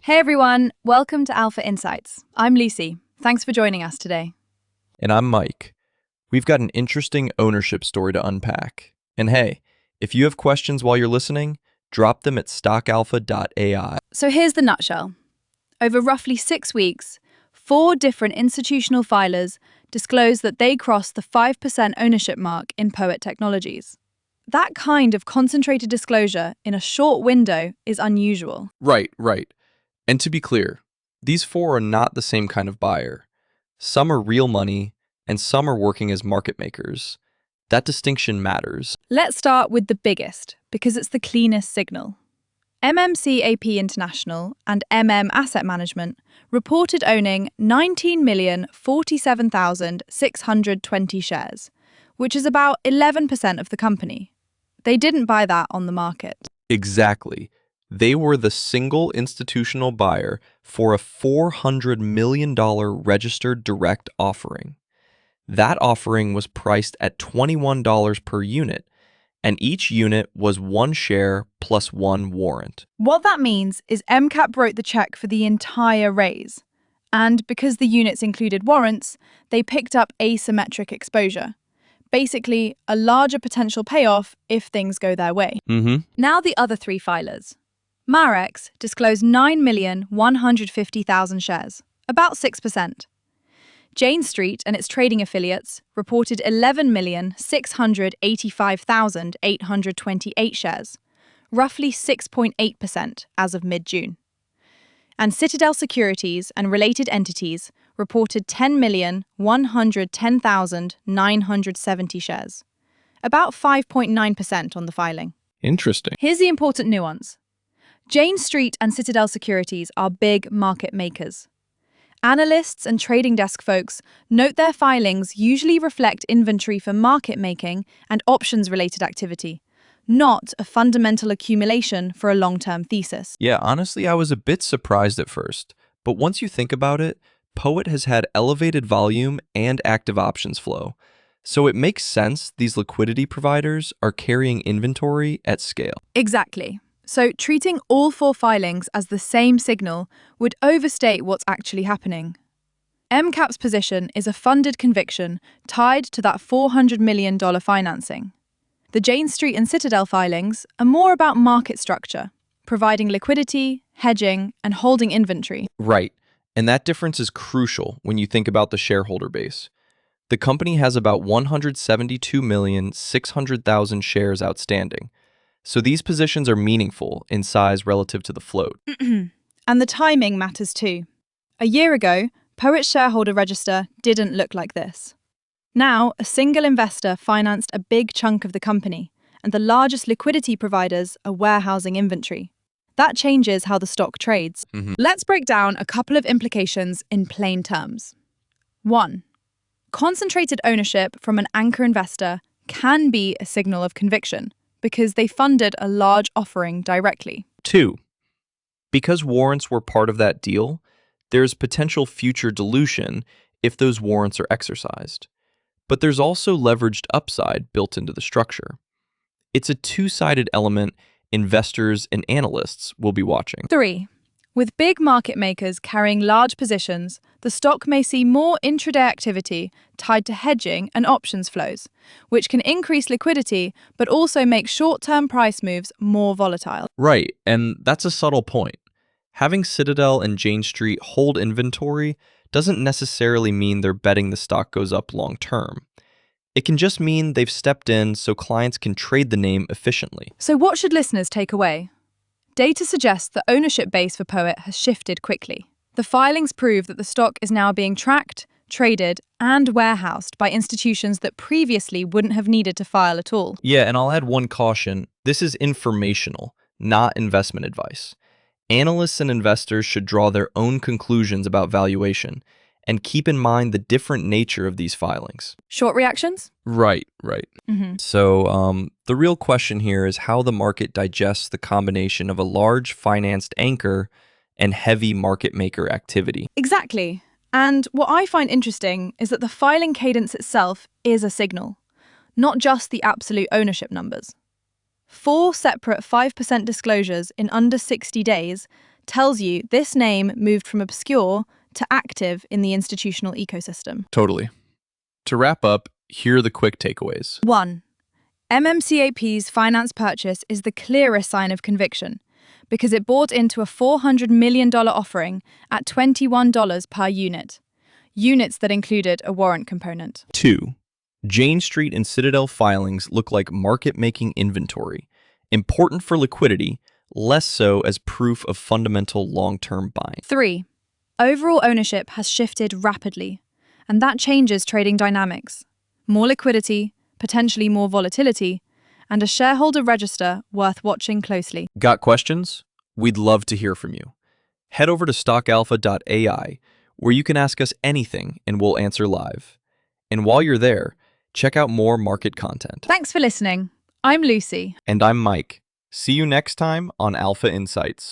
Hey everyone, welcome to Alpha Insights. I'm Lucy. Thanks for joining us today. And I'm Mike. We've got an interesting ownership story to unpack. And hey, if you have questions while you're listening, drop them at stockalpha.ai. So here's the nutshell. Over roughly 6 weeks, 4 different institutional filers disclosed that they crossed the 5% ownership mark in Poet Technologies. That kind of concentrated disclosure in a short window is unusual. Right. And to be clear, these four are not the same kind of buyer. Some are real money, and some are working as market makers. That distinction matters. Let's start with the biggest, because it's the cleanest signal. MMCAP International and Asset Management reported owning 19,047,620 shares, which is about 11% of the company. They didn't buy that on the market. Exactly. They were the single institutional buyer for a $400 million registered direct offering. That offering was priced at $21 per unit, and each unit was 1 share plus 1 warrant. What that means is MCAP wrote the check for the entire raise. And because the units included warrants, they picked up asymmetric exposure. Basically, a larger potential payoff if things go their way. Now the other 3 filers. Marex disclosed 9,150,000 shares, about 6%. Jane Street and its trading affiliates reported 11,685,828 shares, roughly 6.8% as of mid-June. And Citadel Securities and related entities reported 10,110,970 shares, about 5.9% on the filing. Interesting. Here's the important nuance. Jane Street and Citadel Securities are big market makers. Analysts and trading desk folks note their filings usually reflect inventory for market making and options-related activity, not a fundamental accumulation for a long-term thesis. Yeah, honestly, I was a bit surprised at first, but once you think about it, Poet has had elevated volume and active options flow. So it makes sense these liquidity providers are carrying inventory at scale. Exactly. So treating all 4 filings as the same signal would overstate what's actually happening. MCAP's position is a funded conviction tied to that $400 million financing. The Jane Street and Citadel filings are more about market structure, providing liquidity, hedging, and holding inventory. Right, and that difference is crucial when you think about the shareholder base. The company has about 172,600,000 shares outstanding. So these positions are meaningful in size relative to the float. And the timing matters too. A year ago, Poet's shareholder register didn't look like this. Now, a single investor financed a big chunk of the company, and the largest liquidity providers are warehousing inventory. That changes how the stock trades. Let's break down a couple of implications in plain terms. 1. Concentrated ownership from an anchor investor can be a signal of conviction, because they funded a large offering directly. 2. Because warrants were part of that deal, there's potential future dilution if those warrants are exercised. But there's also leveraged upside built into the structure. It's a two-sided element investors and analysts will be watching. 3. With big market makers carrying large positions, the stock may see more intraday activity tied to hedging and options flows, which can increase liquidity but also make short-term price moves more volatile. Right, and that's a subtle point. Having Citadel and Jane Street hold inventory doesn't necessarily mean they're betting the stock goes up long term. It can just mean they've stepped in so clients can trade the name efficiently. So what should listeners take away? Data suggests the ownership base for Poet has shifted quickly. The filings prove that the stock is now being tracked, traded, and warehoused by institutions that previously wouldn't have needed to file at all. Yeah, and I'll add one caution. This is informational, not investment advice. Analysts and investors should draw their own conclusions about valuation and keep in mind the different nature of these filings. Short reactions? Right. So the real question here is how the market digests the combination of a large financed anchor and heavy market maker activity. Exactly. And what I find interesting is that the filing cadence itself is a signal, not just the absolute ownership numbers. 4 separate 5% disclosures in under 60 days tells you this name moved from obscure to active in the institutional ecosystem. Totally. To wrap up, here are the quick takeaways. 1. MMCAP's finance purchase is the clearest sign of conviction because it bought into a $400 million offering at $21 per unit. Units that included a warrant component. 2. Jane Street and Citadel filings look like market-making inventory, important for liquidity, less so as proof of fundamental long-term buying. 3. Overall ownership has shifted rapidly, and that changes trading dynamics. More liquidity, potentially more volatility, and a shareholder register worth watching closely. Got questions? We'd love to hear from you. Head over to stockalpha.ai, where you can ask us anything and we'll answer live. And while you're there, check out more market content. Thanks for listening. I'm Lucy. And I'm Mike. See you next time on Alpha Insights.